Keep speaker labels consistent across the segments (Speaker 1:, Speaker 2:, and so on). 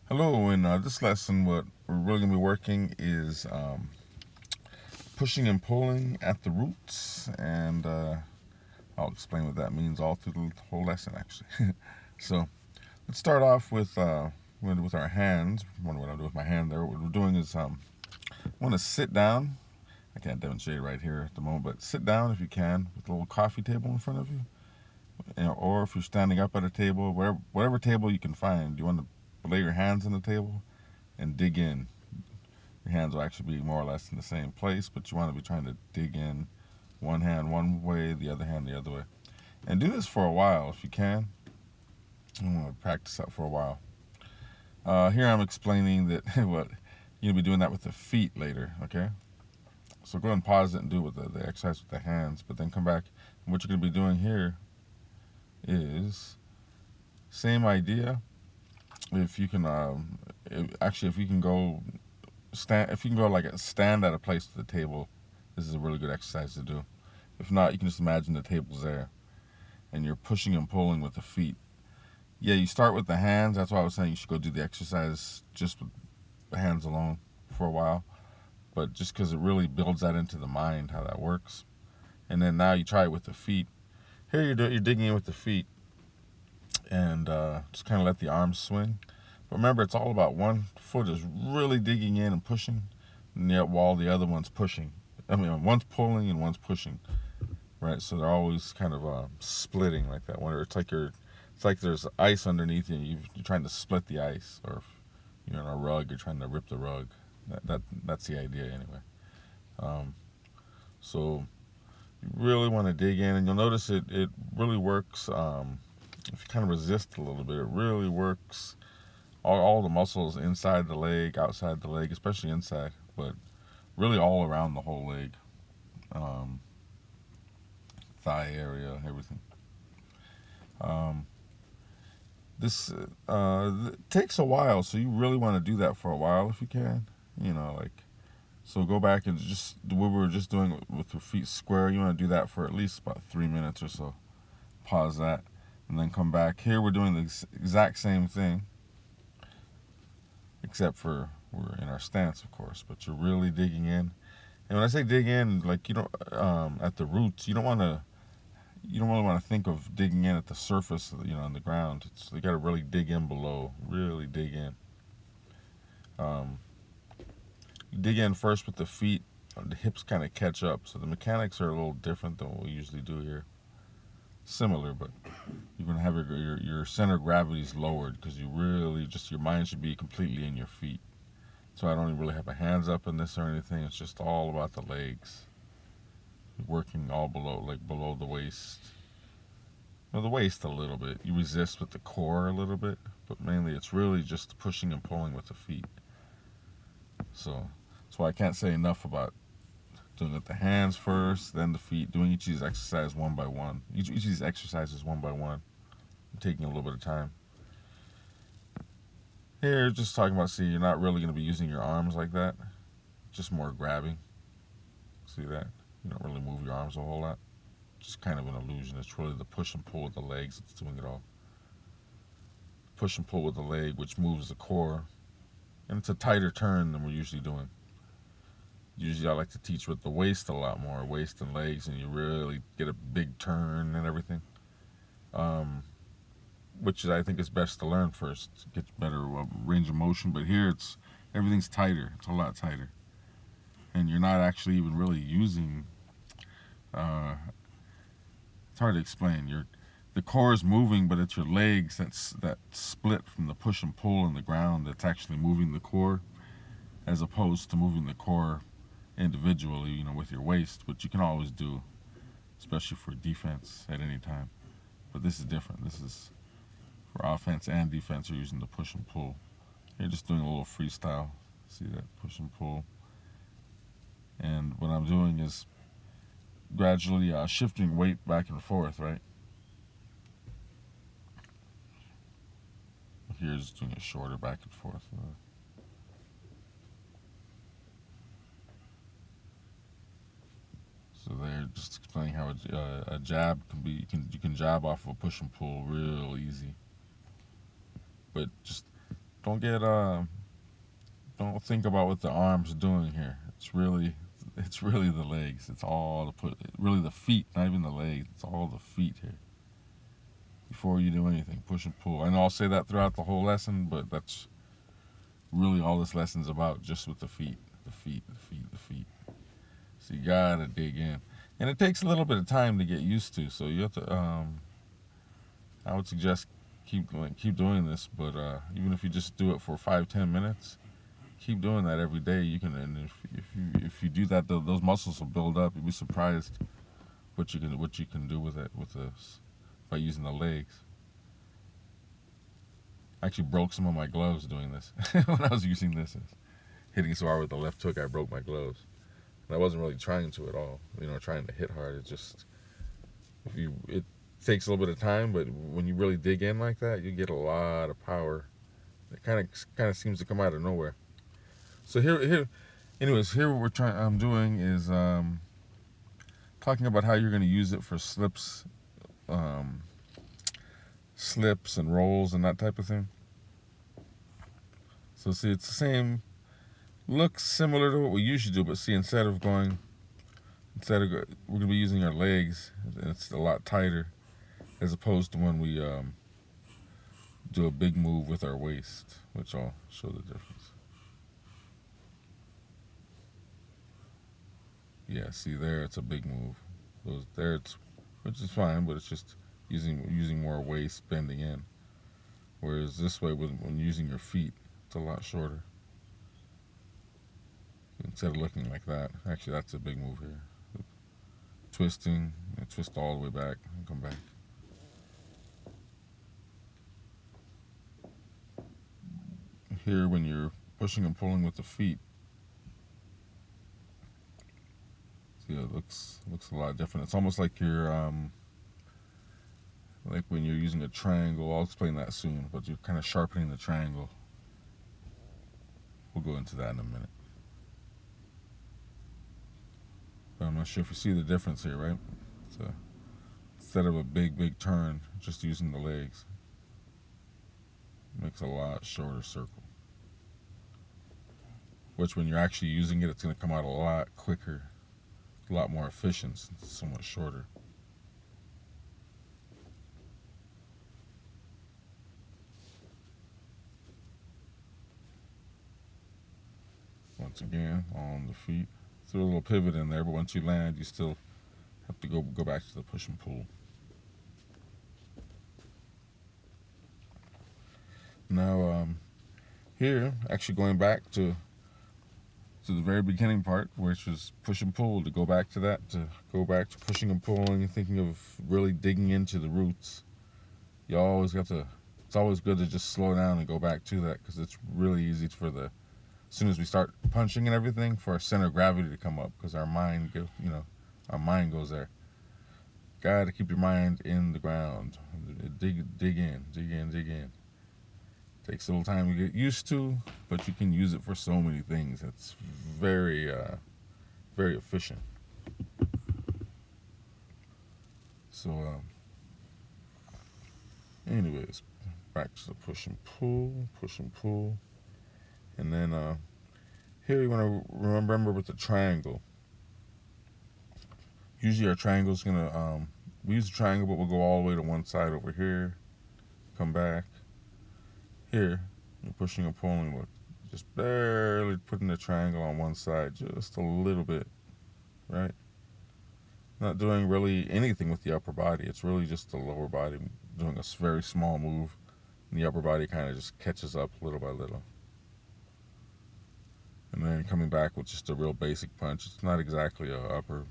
Speaker 1: Hello, in this lesson, what we're really going to be working is pushing and pulling at the roots, and I'll explain what that means all through the whole lesson, actually. So let's start off with our hands. I wonder what I'll do with my hand there. What we're doing is I want to sit down. I can't demonstrate it right here at the moment, but sit down if you can with a little coffee table in front of you, or if you're standing up at a table, whatever table you can find. You want to lay your hands on the table and dig in. Your hands will actually be more or less in the same place, but you want to be trying to dig in, one hand one way, the other hand the other way. And do this for a while if you can. I'm going to practice that for a while. Here I'm explaining that what you'll be doing that with the feet later, okay? So go ahead and pause it and do it with the exercise with the hands, but then come back. And what you're going to be doing here is same idea. If you can, if you can go stand, if you can go like stand at a place at the table, this is a really good exercise to do. If not, you can just imagine the table's there, and you're pushing and pulling with the feet. Yeah, you start with the hands. That's why I was saying you should go do the exercise just with the hands alone for a while. But just because it really builds that into the mind, how that works. And then now you try it with the feet. Here you're digging in with the feet, and just kind of let the arms swing. But remember, it's all about one foot is really digging in and pushing, and yet while the other one's pushing. I mean, one's pulling and one's pushing, right? So they're always kind of splitting like that. Where it's like there's ice underneath you. And you're trying to split the ice, or if you're on a rug, you're trying to rip the rug. That's the idea anyway. Um, so you really want to dig in, and you'll notice it really works. If you kind of resist a little bit, it really works. All the muscles inside the leg, outside the leg, especially inside, but really all around the whole leg, um, thigh area, everything. Um, this takes a while, so you really want to do that for a while if you can. Like so. Go back and just what we were just doing with your feet square. You want to do that for at least about 3 minutes or so. Pause that, and then come back. Here we're doing the exact same thing, except for we're in our stance, of course. But you're really digging in. And when I say dig in, like you don't at the roots, you don't really want to think of digging in at the surface, on the ground. You got to really dig in below, really dig in. Um, you dig in first with the feet. The hips kind of catch up, so the mechanics are a little different than what we usually do here. Similar, but you're gonna have your center of gravity is lowered because you really just your mind should be completely in your feet. So I don't even really have my hands up in this or anything. It's just all about the legs, working all below, like below the waist. Well, the waist a little bit. You resist with the core a little bit, but mainly it's really just pushing and pulling with the feet. So that's why I can't say enough about doing it with the hands first, then the feet, doing each of these exercises one by one. Each of these exercises one by one, taking a little bit of time. Here, just talking about, see, you're not really going to be using your arms like that, just more grabbing. See that? You don't really move your arms a whole lot. Just kind of an illusion. It's really the push and pull with the legs that's doing it all. Push and pull with the leg, which moves the core. And it's a tighter turn than we're usually doing. Usually I like to teach with the waist a lot more, waist and legs, and you really get a big turn and everything. Which I think is best to learn first to get better range of motion. But here everything's tighter. It's a lot tighter. And you're not actually even really using, it's hard to explain. The core is moving, but it's your legs that split from the push and pull in the ground that's actually moving the core, as opposed to moving the core individually, with your waist, which you can always do, especially for defense at any time. But this is different. This is for offense and defense. You're using the push and pull. You're just doing a little freestyle. See that push and pull. And what I'm doing is gradually shifting weight back and forth, right? Here, just doing it shorter back and forth. So they're just explaining how a jab can be. You can jab off of a push and pull real easy, but just don't get don't think about what the arms doing here. It's really the legs. It's all really the feet, not even the legs. It's all the feet here. Before you do anything, push and pull. I know I'll say that throughout the whole lesson, but that's really all this lesson's about, just with the feet, the feet, the feet, the feet. So you gotta dig in, and it takes a little bit of time to get used to. So you have to. I would suggest keep doing this, but even if you just do it for 5-10 minutes, keep doing that every day. You can, and if you do that, those muscles will build up. You'll be surprised what you can do with it with this by using the legs. I actually broke some of my gloves doing this when I was using this. Hitting so hard with the left hook, I broke my gloves. And I wasn't really trying to at all. Trying to hit hard. It just it takes a little bit of time, but when you really dig in like that, you get a lot of power. It kind of seems to come out of nowhere. So here, anyways, here what I'm doing is talking about how you're going to use it for slips and rolls and that type of thing. So see, it's the same, looks similar to what we usually do, but see, we're going to be using our legs. It's a lot tighter as opposed to when we do a big move with our waist, which I'll show the difference. Yeah, see there, it's a big move. Which is fine, but it's just using more waist, bending in. Whereas this way, when using your feet, it's a lot shorter. Instead of looking like that, actually that's a big move here. Twisting, twist all the way back and come back. Here, when you're pushing and pulling with the feet, see, it looks a lot different. It's almost like you're like when you're using a triangle. I'll explain that soon, but you're kind of sharpening the triangle. We'll go into that in a minute. But I'm not sure if you see the difference here, right? So instead of a big turn, just using the legs, makes a lot shorter circle. Which, when you're actually using it, it's going to come out a lot quicker, a lot more efficient, since it's so much shorter. Once again, on the feet. Throw a little pivot in there, but once you land, you still have to go back to the push and pull. Now, here, actually going back to the very beginning part, which was push and pull, to go back to that, to go back to pushing and pulling and thinking of really digging into the roots. You always have to, it's always good to just slow down and go back to that, because it's really easy as soon as we start punching and everything, for our center of gravity to come up, because our mind goes there. Gotta keep your mind in the ground. Dig in. Takes a little time to get used to, but you can use it for so many things. It's very efficient. So, anyways, back to the push and pull, and then here you want to remember with the triangle. Usually our triangle's gonna we use a triangle, but we'll go all the way to one side over here, come back. Here, you're pushing and pulling with just barely putting the triangle on one side, just a little bit, right? Not doing really anything with the upper body. It's really just the lower body doing a very small move, and the upper body kind of just catches up little by little. And then coming back with just a real basic punch. It's not exactly a upper,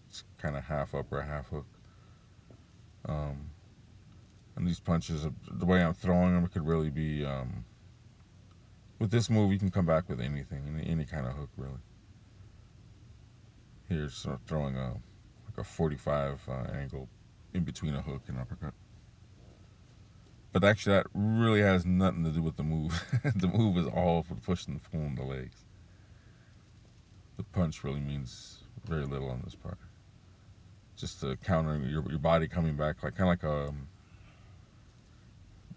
Speaker 1: it's kind of half upper, half hook. And these punches, the way I'm throwing them, it could really be, with this move, you can come back with anything, any kind of hook, really. Here, sort of throwing like a 45 angle in between a hook and uppercut. But actually, that really has nothing to do with the move. The move is all for pushing and pulling the legs. The punch really means very little on this part. Just countering your body coming back, kind of like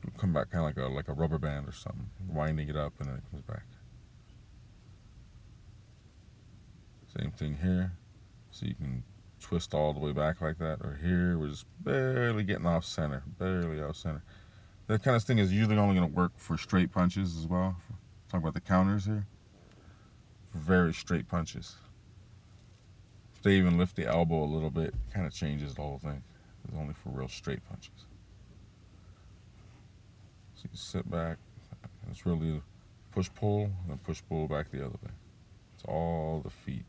Speaker 1: It'll come back kind of like a rubber band or something, winding it up and then it comes back. Same thing here. So you can twist all the way back like that. Or here, we're just barely getting off center, barely off center. That kind of thing is usually only going to work for straight punches as well. Talk about the counters here. Very straight punches. If they even lift the elbow a little bit, it kind of changes the whole thing. It's only for real straight punches. So you sit back. It's really push-pull, then push-pull back the other way. It's all the feet.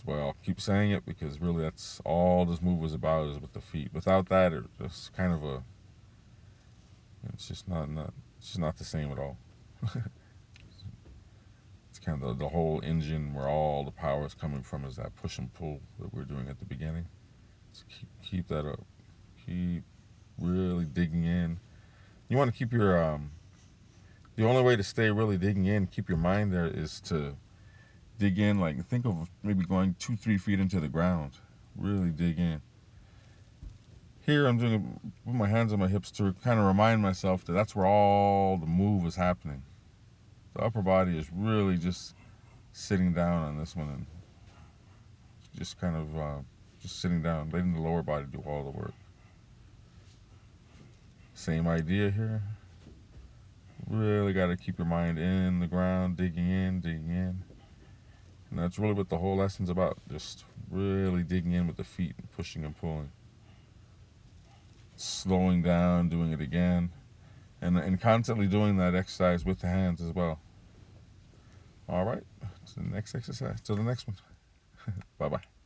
Speaker 1: Well, I'll keep saying it because really that's all this move was about, is with the feet. Without that, it's just kind of a, it's just not the same at all. It's kind of the whole engine where all the power is coming from is that push and pull that we're doing at the beginning. So keep that up. Keep really digging in. You want to keep your, the only way to stay really digging in, keep your mind there, is to dig in, like think of maybe going 2-3 feet into the ground. Really dig in. Here I'm doing it with my hands on my hips to kind of remind myself that that's where all the move is happening. The upper body is really just sitting down on this one and just kind of just sitting down, letting the lower body do all the work. Same idea here. Really got to keep your mind in the ground, digging in, digging in. And that's really what the whole lesson's about. Just really digging in with the feet and pushing and pulling. Slowing down, doing it again. And constantly doing that exercise with the hands as well. All right. To the next exercise. To the next one. Bye-bye.